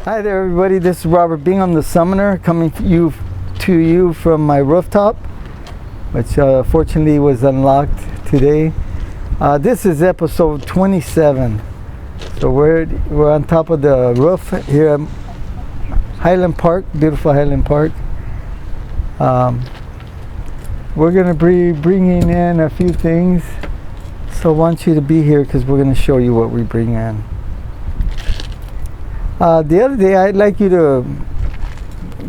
Hi there, everybody. This is Robert Bingham, the Summoner, coming to you from my rooftop, which fortunately was unlocked today. This is episode 27. So we're on top of the roof here at Highland Park, beautiful Highland Park. We're going to be bringing in a few things, so I want you to be here because we're going to show you what we bring in. The other day, I'd like you to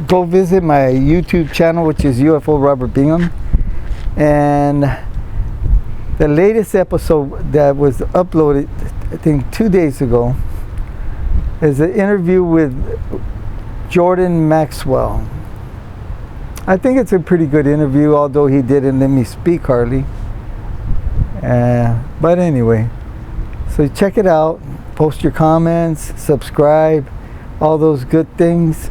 go visit my YouTube channel, which is UFO Robert Bingham. And the latest episode that was uploaded, I think 2 days ago, is an interview with Jordan Maxwell. I think it's a pretty good interview, although he didn't let me speak hardly. But anyway, so check it out. Post your comments, subscribe, all those good things.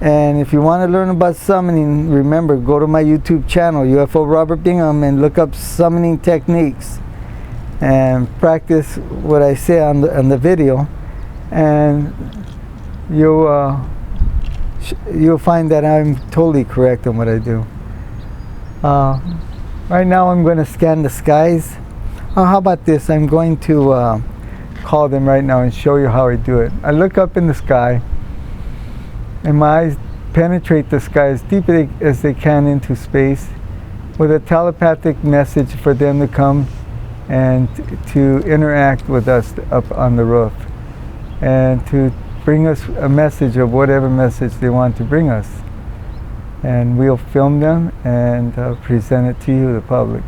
And if you want to learn about summoning, remember, go to my YouTube channel, UFO Robert Bingham, and look up summoning techniques and practice what I say on the video, and you'll find that I'm totally correct in what I do. Right now I'm going to scan the skies. How about this? I'm going to call them right now and show you how I do it. I look up in the sky, and my eyes penetrate the sky as deep as they can into space with a telepathic message for them to come and to interact with us up on the roof and to bring us a message of whatever message they want to bring us. And we'll film them and present it to you, the public.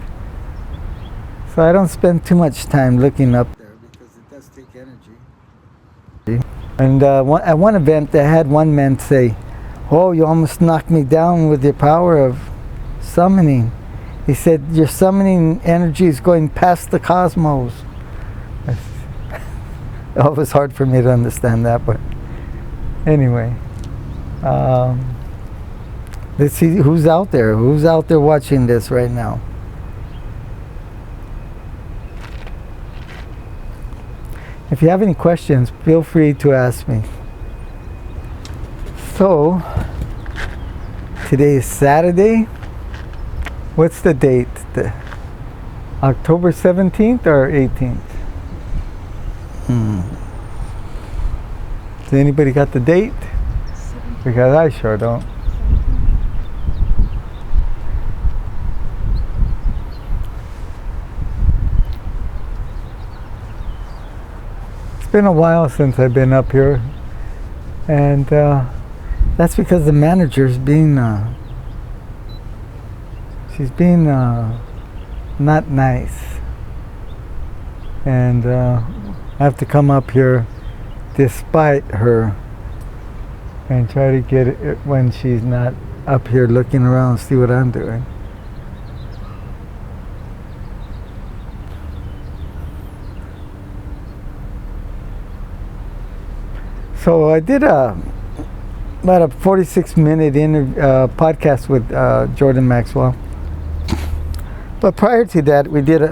So I don't spend too much time looking up there because it does take energy. And at one event, I had one man say, "Oh, you almost knocked me down with your power of summoning." He said, "Your summoning energy is going past the cosmos." It was hard for me to understand that, but anyway. Let's see who's out there. Who's out there watching this right now? If you have any questions, feel free to ask me. So, today is Saturday. What's the date? October 17th or 18th? Does anybody got the date? Because I sure don't. It's been a while since I've been up here, and that's because the manager's being she's being not nice, and I have to come up here despite her and try to get it when she's not up here looking around, see what I'm doing. So I did about a 46-minute podcast with Jordan Maxwell. But prior to that, we did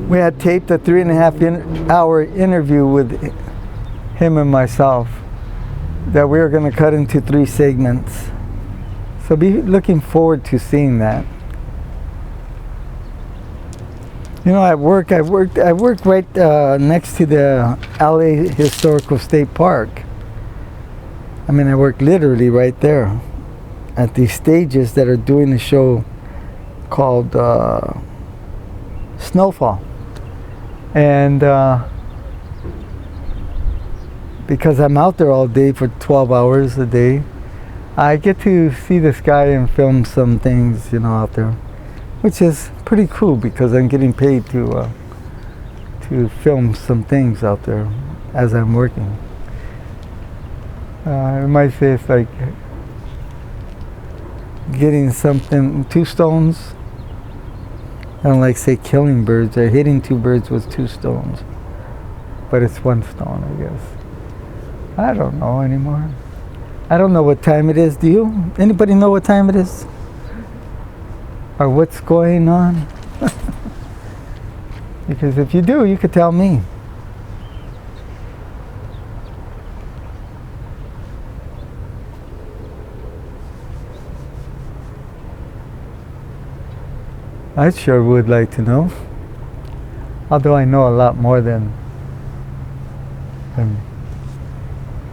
we had taped a 3.5-hour interview with him and myself that we were going to cut into 3 segments. So be looking forward to seeing that. You know, at work, I work right next to the LA Historical State Park. I mean, I work literally right there at these stages that are doing a show called Snowfall. And because I'm out there all day for 12 hours a day, I get to see the sky and film some things, you know, out there, which is pretty cool because I'm getting paid to film some things out there as I'm working. I might say it's like getting something, 2 stones. I don't like say killing birds or hitting 2 birds with 2 stones, but it's 1 stone, I guess. I don't know anymore. I don't know what time it is. Do you? Anybody know what time it is? Or what's going on? Because if you do, you could tell me. I sure would like to know. Although I know a lot more than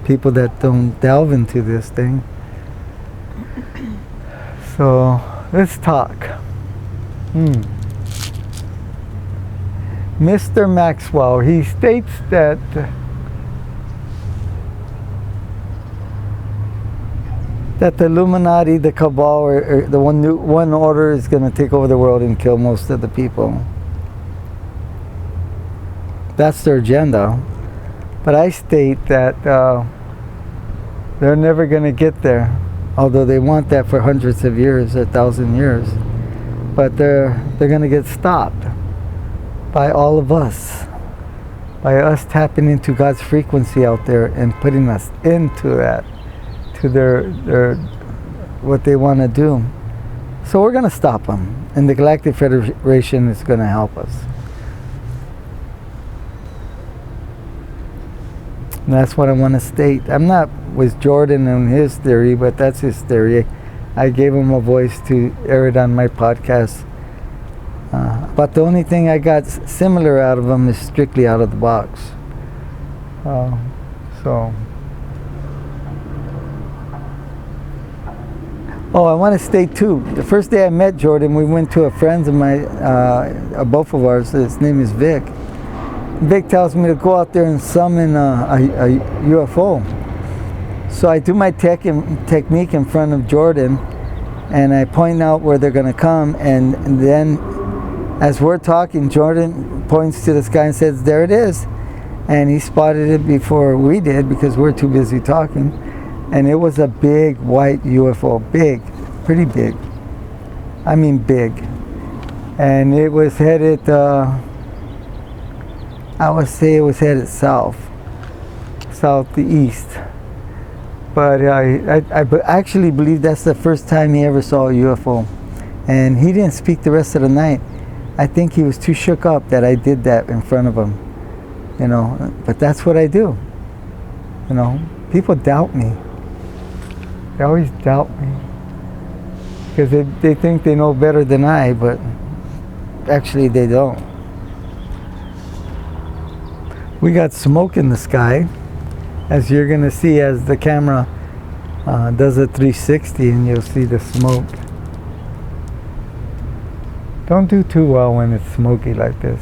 people that don't delve into this thing. So let's talk. Mr. Maxwell, he states that the Illuminati, the cabal, or the one order is going to take over the world and kill most of the people. That's their agenda. But I state that they're never going to get there, although they want that for hundreds of years, 1,000 years. But they're going to get stopped by all of us, by us tapping into God's frequency out there and putting us into that, to their what they want to do. So we're going to stop them, and the Galactic Federation is going to help us. And that's what I want to state. I'm not with Jordan and his theory, but that's his theory. I gave him a voice to air it on my podcast. But the only thing I got similar out of him is strictly out of the box. Oh, I want to state too, the first day I met Jordan, we went to a friend of mine, both of ours, his name is Vic. Vic tells me to go out there and summon a UFO. So I do my technique in front of Jordan, and I point out where they're going to come, and then as we're talking, Jordan points to the sky and says, there it is. And he spotted it before we did because we're too busy talking. And it was a big white UFO, big, pretty big. I mean big. And it was headed, I would say it was headed southeast. But I actually believe that's the first time he ever saw a UFO. And he didn't speak the rest of the night. I think he was too shook up that I did that in front of him. You know, but that's what I do. You know, people doubt me. They always doubt me. Because they think they know better than I, but actually they don't. We got smoke in the sky, as you're going to see as the camera does a 360, and you'll see the smoke. Don't do too well when it's smoky like this.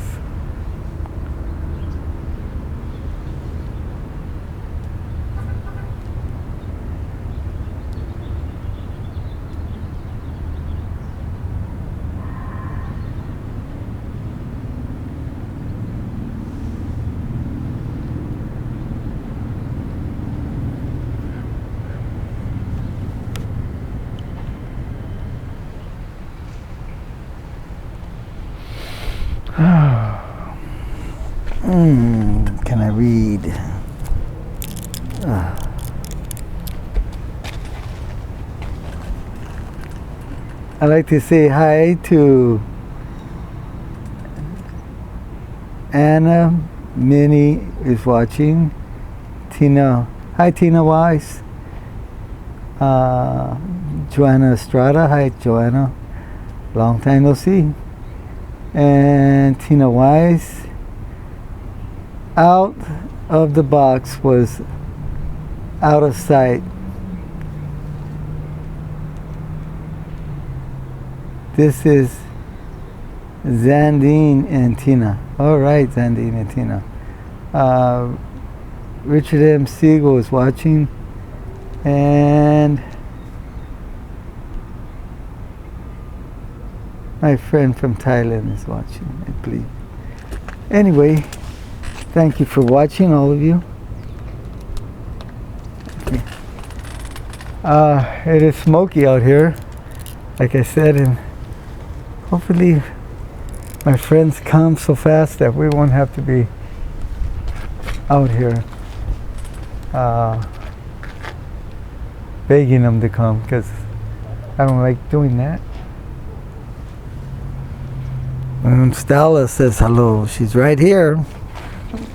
Can I read? I'd like to say hi to Anna Minnie is watching. Tina, hi Tina Weiss. Joanna Estrada, hi Joanna. Long time no see. And Tina Weiss. Out of the box was out of sight. This is Zandine and Tina. All right, Zandine and Tina. Richard M. Siegel is watching, and my friend from Thailand is watching, I believe. Anyway, thank you for watching, all of you. Okay. It is smoky out here, like I said, and hopefully my friends come so fast that we won't have to be out here begging them to come, because I don't like doing that. Stella says hello. She's right here,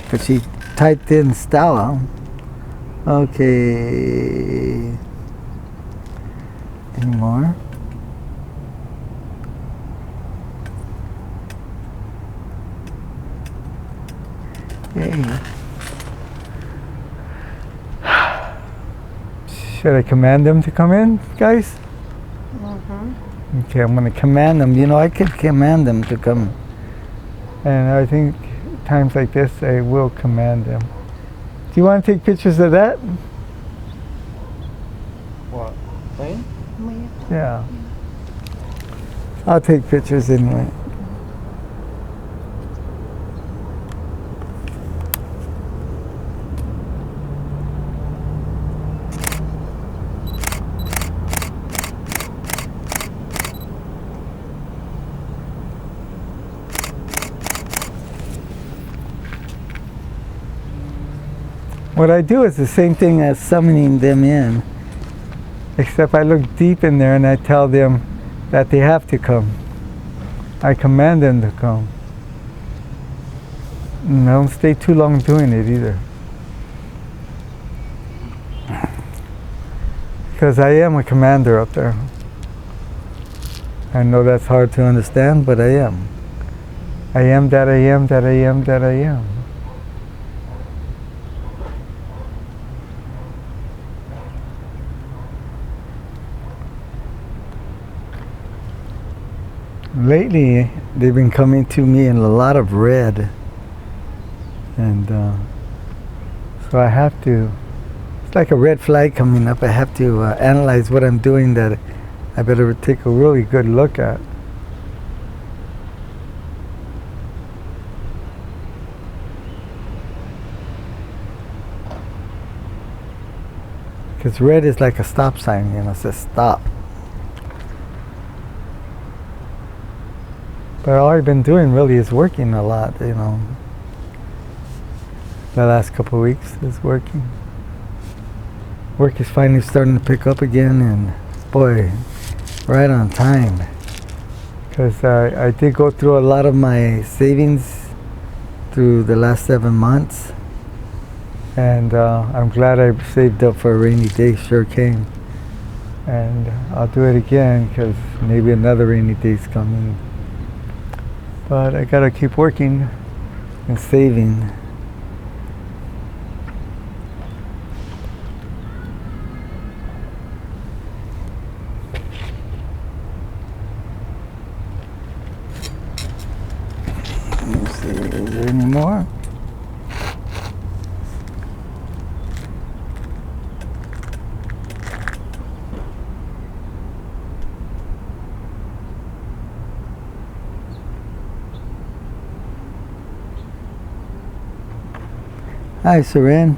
but she typed in Stella. Okay. Any more? Yay. Should I command them to come in, guys? Okay, I'm going to command them. You know, I could command them to come. And I think times like this, I will command them. Do you want to take pictures of that? What? Plane? Yeah. I'll take pictures anyway. What I do is the same thing as summoning them in, except I look deep in there and I tell them that they have to come. I command them to come. And I don't stay too long doing it either. Because I am a commander up there. I know that's hard to understand, but I am. I am that I am that I am that I am. Lately, they've been coming to me in a lot of red, and so I have to, it's like a red flag coming up. I have to analyze what I'm doing that I better take a really good look at. Because red is like a stop sign, you know, it says stop. But all I've been doing really is working a lot, you know. The last couple of weeks is working. Work is finally starting to pick up again, and boy, right on time. Because I did go through a lot of my savings through the last 7 months. And I'm glad I saved up for a rainy day, sure came. And I'll do it again, because maybe another rainy day's coming. But I gotta keep working and saving. Let me see, is there any more? Hi, Seren.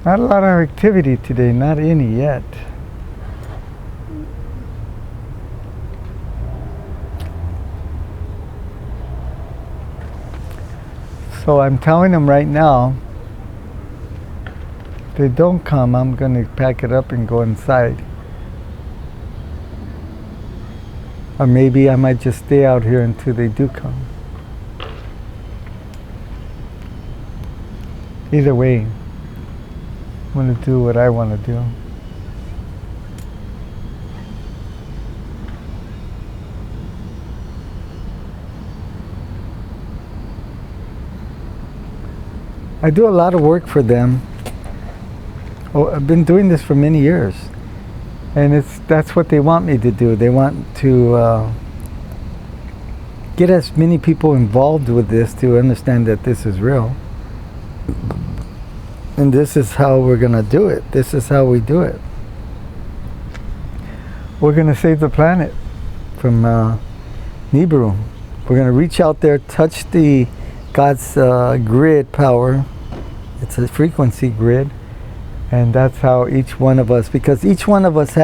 Not a lot of activity today, not any yet. So I'm telling them right now, if they don't come, I'm going to pack it up and go inside. Or maybe I might just stay out here until they do come. Either way, I'm going to do what I want to do. I do a lot of work for them. Oh, I've been doing this for many years, and that's what they want me to do. They want to get as many people involved with this to understand that this is real. And this is how we're going to do it. This is how we do it. We're going to save the planet from Nibiru. We're going to reach out there, touch the God's grid power. It's a frequency grid. And that's how each one of us, because each one of us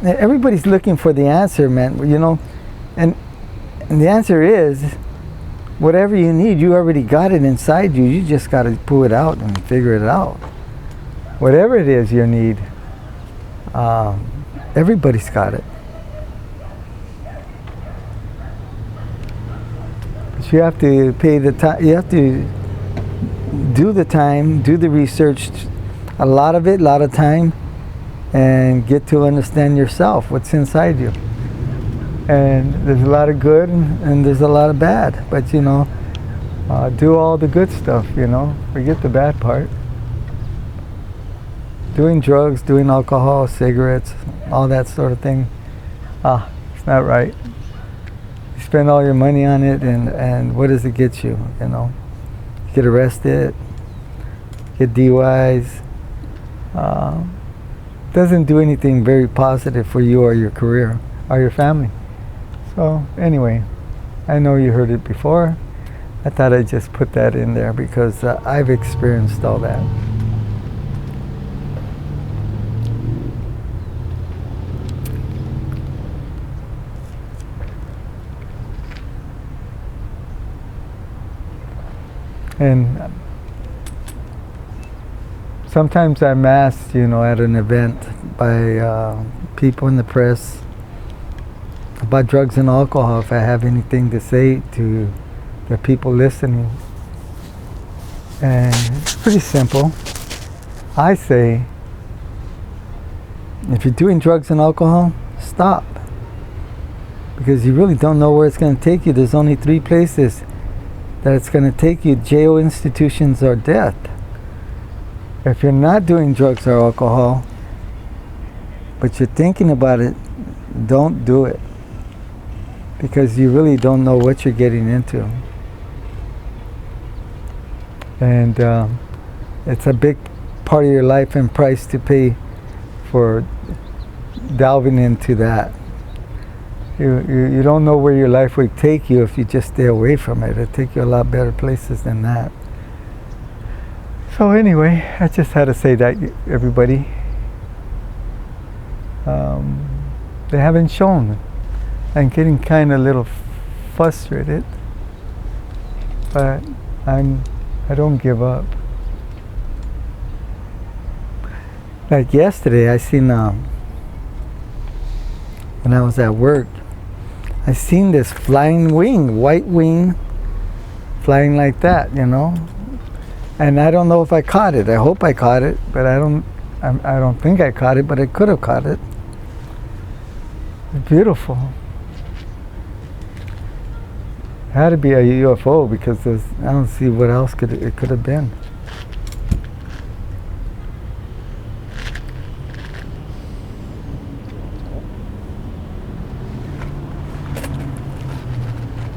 everybody's looking for the answer, man, you know. And the answer is, whatever you need, you already got it inside you. You just got to pull it out and figure it out. Whatever it is you need, everybody's got it. But you have to pay the time. You have to do the time, do the research, a lot of time, and get to understand yourself, what's inside you. And there's a lot of good and there's a lot of bad, but you know, do all the good stuff, you know, forget the bad part. Doing drugs, doing alcohol, cigarettes, all that sort of thing, it's not right. You spend all your money on it, and what does it get you, you know? You get arrested, get DUIs. Doesn't do anything very positive for you or your career or your family. So anyway, I know you heard it before. I thought I'd just put that in there because I've experienced all that. And sometimes I'm asked, you know, at an event by people in the press about drugs and alcohol, if I have anything to say to the people listening. And it's pretty simple. I say, if you're doing drugs and alcohol, stop. Because you really don't know where it's going to take you. There's only 3 places that it's going to take you: jail, institutions, or death. If you're not doing drugs or alcohol, but you're thinking about it, don't do it. Because you really don't know what you're getting into. And it's a big part of your life and price to pay for delving into that. You don't know where your life would take you if you just stay away from it. It'll take you a lot better places than that. So anyway, I just had to say that, everybody. They haven't shown. I'm getting kind of a little frustrated, but I don't give up. Like yesterday, I seen when I was at work, I seen this flying wing, white wing, flying like that, you know. And I don't know if I caught it. I hope I caught it, but I don't think I caught it, but I could have caught it. It's beautiful. It had to be a UFO because I don't see what else it could have been.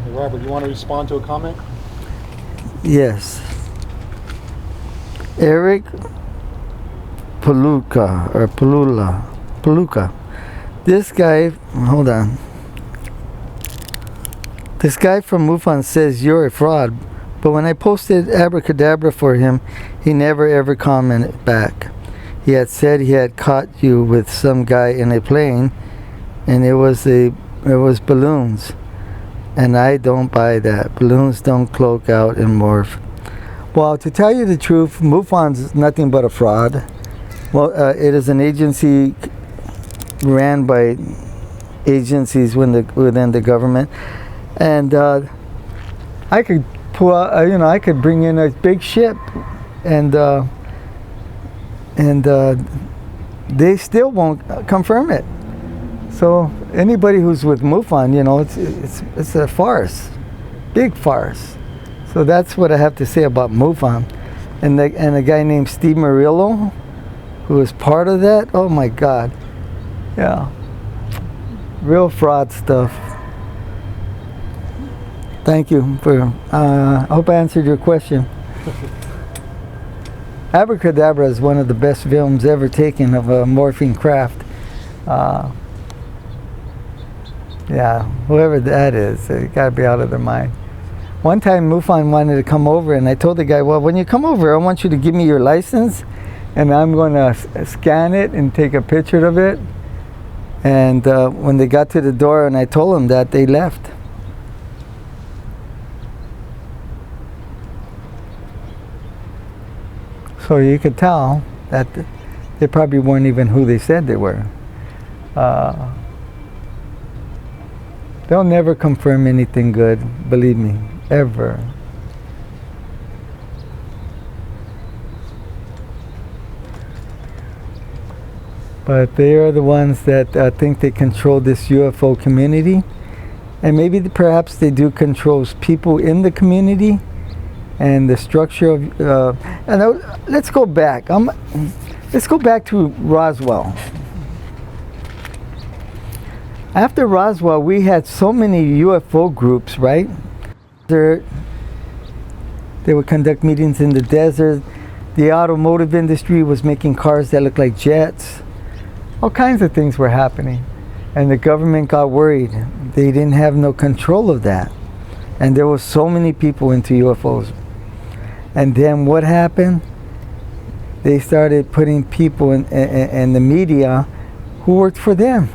Hey, Robert, you want to respond to a comment? Yes. Eric Paluca. This guy, hold on. This guy from MUFON says you're a fraud, but when I posted abracadabra for him, he never ever commented back. He had said he had caught you with some guy in a plane, and it was balloons. And I don't buy that. Balloons don't cloak out and morph. Well, to tell you the truth, MUFON's nothing but a fraud. Well, it is an agency ran by agencies within the government, and I could pull out, I could bring in a big ship, and they still won't confirm it. So anybody who's with MUFON, it's a farce, big farce. So that's what I have to say about MUFON. And a guy named Steve Murillo, who is part of that, oh my God. Yeah. Real fraud stuff. Thank you for, I hope I answered your question. Abracadabra is one of the best films ever taken of a morphing craft. Yeah, whoever that is, they gotta be out of their mind. One time MUFON wanted to come over, and I told the guy, well, when you come over, I want you to give me your license, and I'm going to scan it and take a picture of it. And when they got to the door and I told them that, they left. So you could tell that they probably weren't even who they said they were. They'll never confirm anything good, believe me, ever. But they are the ones that think they control this UFO community. And maybe perhaps they do control people in the community and the structure of... let's go back. Let's go back to Roswell. After Roswell, we had so many UFO groups, right? They would conduct meetings in the desert. The automotive industry was making cars that looked like jets. All kinds of things were happening. And the government got worried. They didn't have no control of that. And there were so many people into UFOs. And then what happened? They started putting people in the media who worked for them.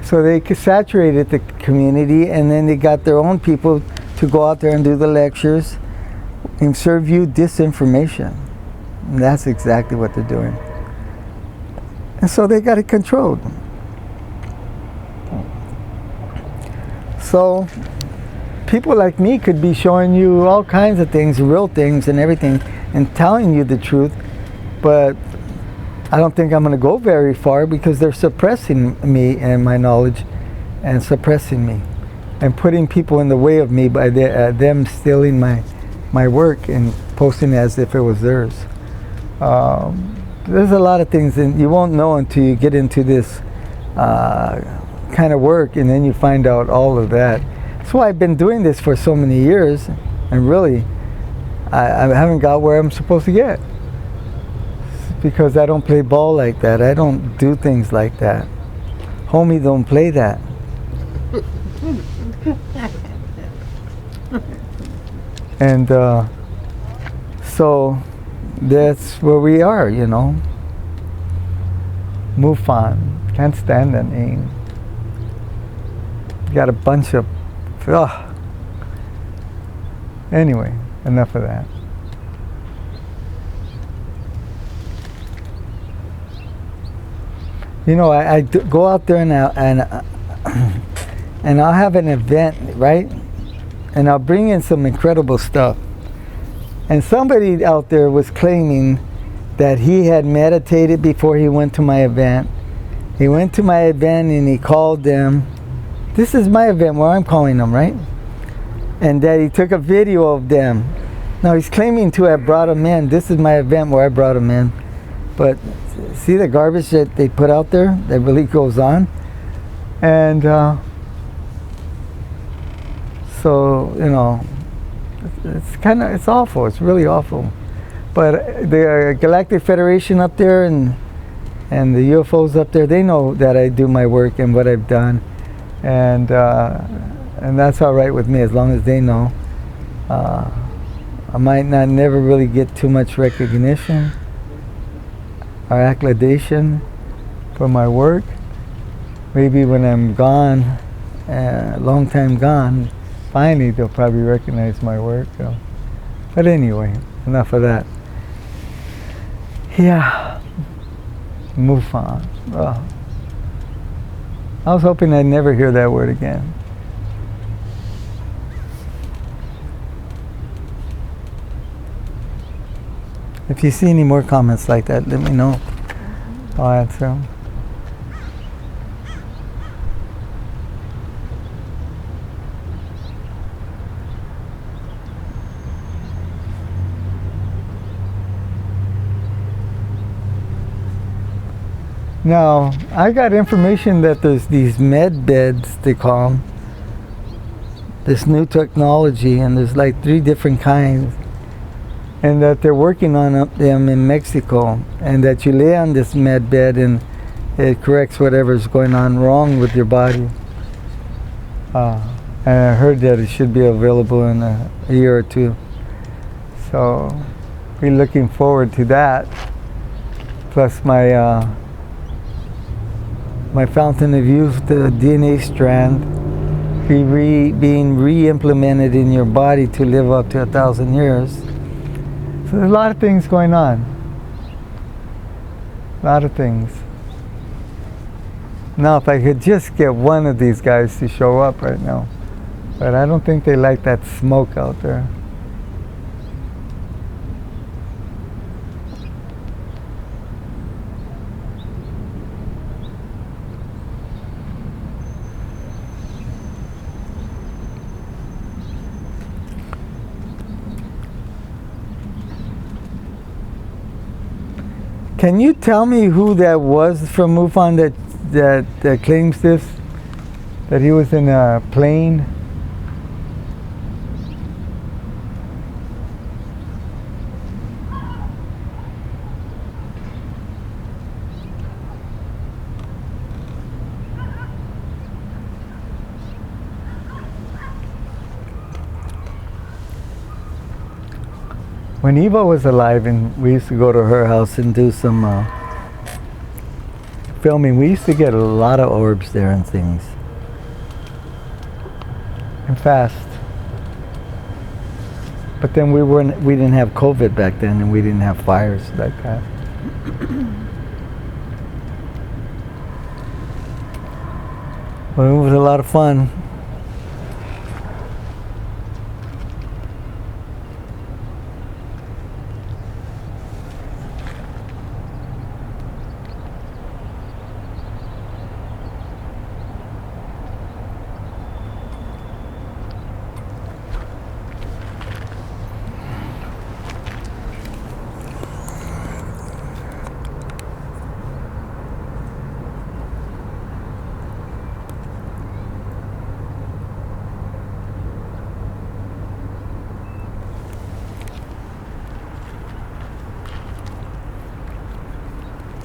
So they saturated the community, and then they got their own people to go out there and do the lectures and serve you disinformation. And that's exactly what they're doing. And so they got it controlled. So people like me could be showing you all kinds of things, real things and everything, and telling you the truth, but I don't think I'm going to go very far because they're suppressing me and my knowledge and suppressing me and putting people in the way of me by them stealing my work and posting it as if it was theirs. There's a lot of things that you won't know until you get into this kind of work, and then you find out all of that. That's why I've been doing this for so many years, and really I haven't got where I'm supposed to get. Because I don't play ball like that. I don't do things like that. Homie don't play that. And so that's where we are, you know. MUFON. Can't stand that name. Got a bunch of... Anyway, enough of that. You know, I go out there and I'll have an event, right? And I'll bring in some incredible stuff. And somebody out there was claiming that he had meditated before he went to my event. He went to my event and he called them. This is my event where I'm calling them, right? And that he took a video of them. Now he's claiming to have brought them in. This is my event where I brought them in. But see the garbage that they put out there that really goes on? And so, you know, it's awful. It's really awful. But the Galactic Federation up there and the UFOs up there, they know that I do my work and what I've done. And that's all right with me as long as they know. I might not never really get too much recognition or acclamation for my work. Maybe when I'm gone, long time gone, finally they'll probably recognize my work. So. But anyway, enough of that. Yeah, MUFON. Oh. I was hoping I'd never hear that word again. If you see any more comments like that, let me know. I'll answer them. Now, I got information that there's these med beds, they call them, this new technology, and there's like 3 different kinds, and that they're working on them in Mexico, and that you lay on this med bed and it corrects whatever's going on wrong with your body. And I heard that it should be available in a year or 2. So, we're looking forward to that. Plus my fountain of youth, the DNA strand, being re-implemented in your body to live up to 1,000 years. So there's a lot of things going on. A lot of things. Now, if I could just get one of these guys to show up right now. But I don't think they like that smoke out there. Can you tell me who that was from MUFON that claims this? That he was in a plane? When Eva was alive and we used to go to her house and do some filming, we used to get a lot of orbs there and things. And fast. But then we didn't have COVID back then, and we didn't have fires like that. But it was a lot of fun.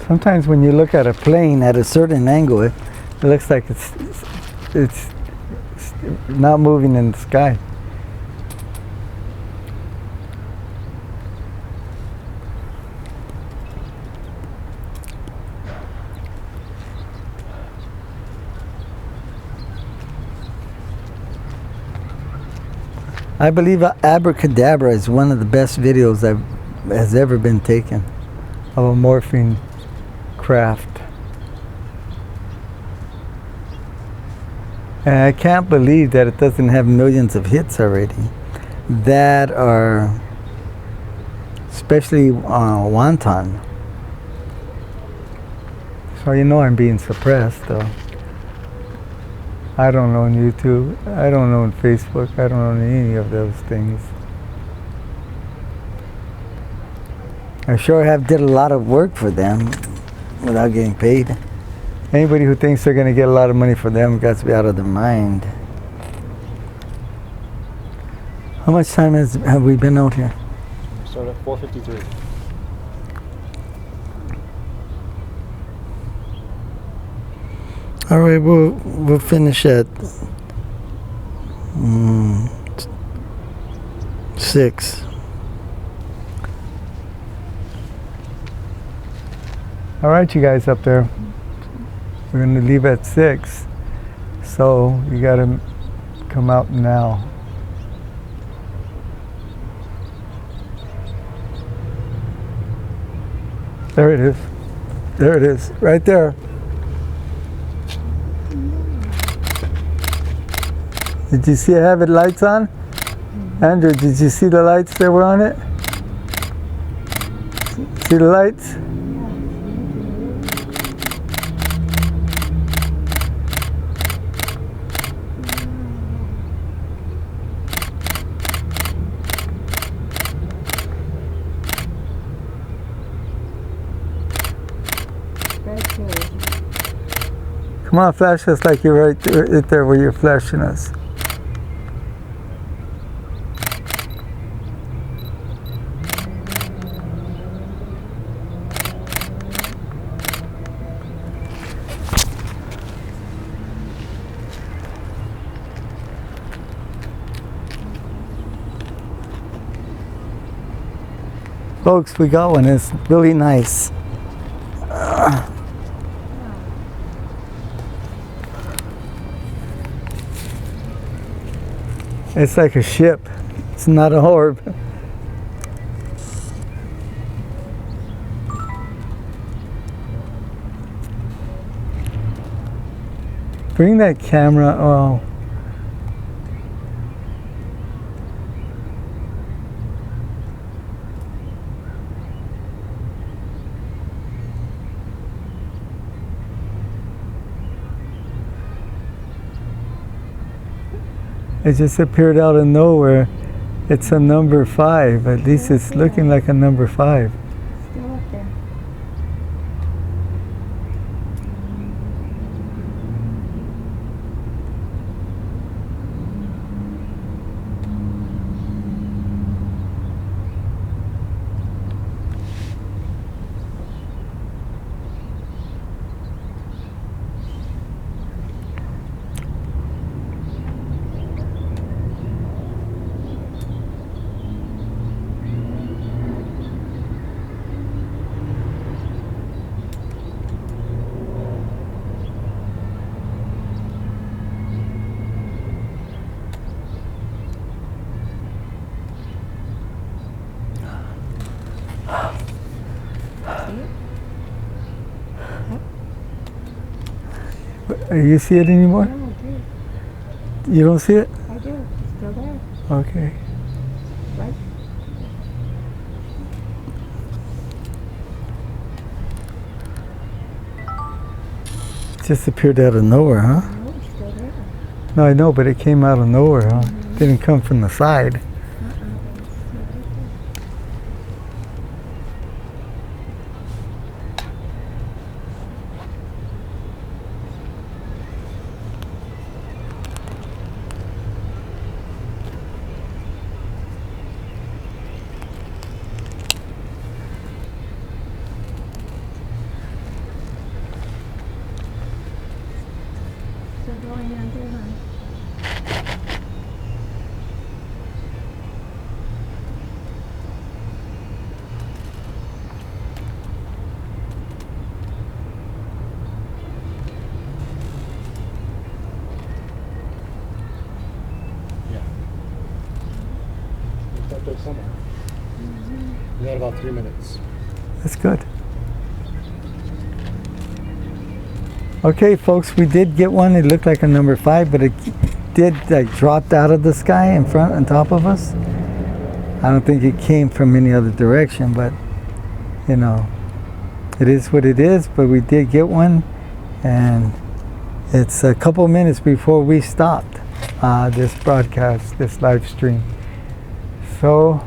Sometimes when you look at a plane at a certain angle, it looks like it's not moving in the sky. I believe Abracadabra is one of the best videos that has ever been taken of a morphing craft. And I can't believe that it doesn't have millions of hits already that are, especially Wonton. So you know I'm being suppressed though. I don't own YouTube, I don't own Facebook, I don't own any of those things. I sure did a lot of work for them without getting paid. Anybody who thinks they're going to get a lot of money for them got to be out of their mind. How much time have we been out here? We started at 4:53. All right, we'll finish at 6. All right, you guys up there. We're going to leave at 6, so you got to come out now. There it is. There it is, right there. Did you see I have it lights on? Andrew, did you see the lights that were on it? See the lights? Come on, flash us like you're right there where you're flashing us. Folks, we got one. It's really nice. It's like a ship. It's not a orb. Bring that camera. Oh. It just appeared out of nowhere. It's a number 5. At least it's looking like a number 5. Still up there. You see it anymore? No, I do. You don't see it? I do. It's still there. Okay. Right? Just appeared out of nowhere, huh? No, it's still there. No, I know, but it came out of nowhere, huh? Didn't come from the side. So going on Bingham. Yeah. It's up there somewhere. We got about 3 minutes. That's good. Okay, folks, we did get one. It looked like a number 5, but it did like dropped out of the sky in front on top of us. I don't think it came from any other direction, but you know, it is what it is. But we did get one, and it's a couple minutes before we stopped this broadcast, this live stream. So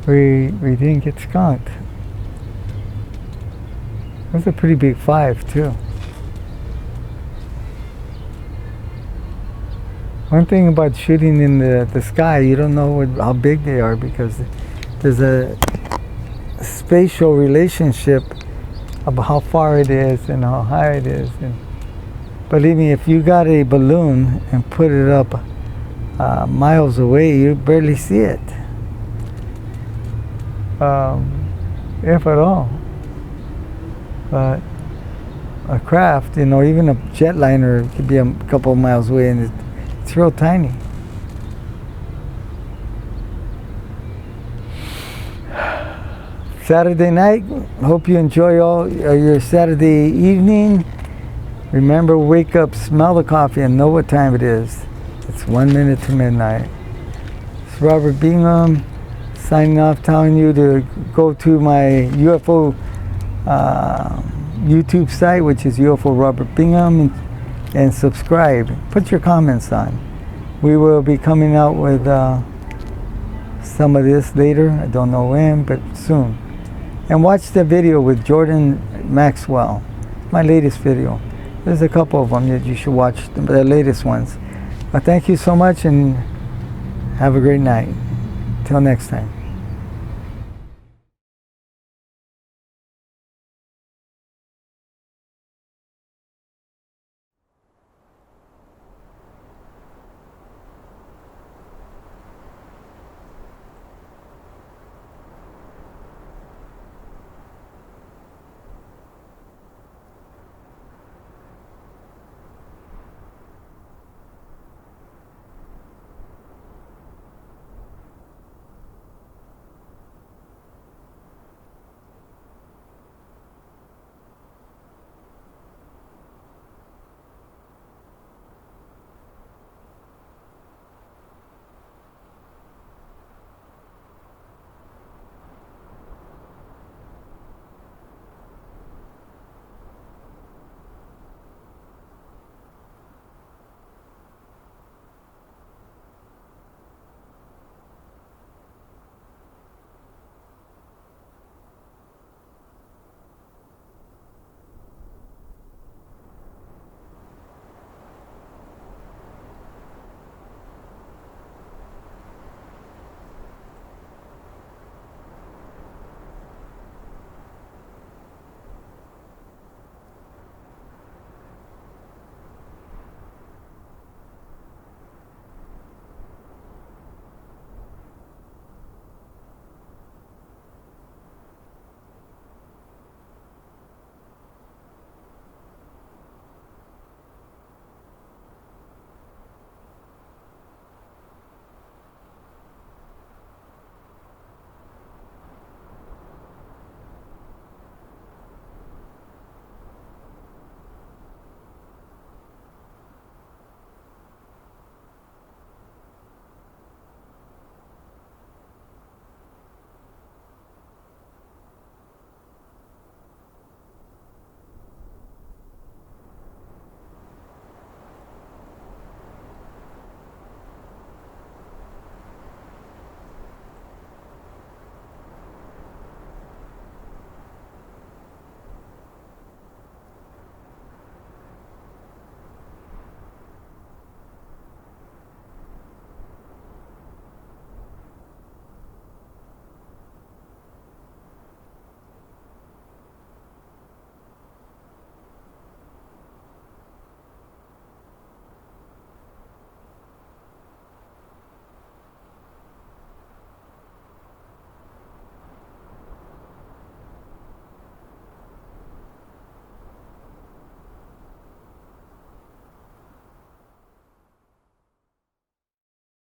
we didn't get skunked. It was a pretty big 5 too. One thing about shooting in the sky, you don't know how big they are, because there's a spatial relationship about how far it is and how high it is. And believe me, if you got a balloon and put it up miles away, you barely see it, if at all. But a craft, you know, even a jetliner could be a couple of miles away, and it's real tiny. Saturday night, hope you enjoy all your Saturday evening. Remember, wake up, smell the coffee, and know what time it is. It's 1 minute to midnight. It's Robert Bingham signing off, telling you to go to my UFO YouTube site, which is UFO Robert Bingham, and subscribe. Put your comments on. We will be coming out with some of this later. I don't know when, but soon. And watch the video with Jordan Maxwell, my latest video. There's a couple of them that you should watch, the latest ones. But thank you so much, and have a great night. Till next time.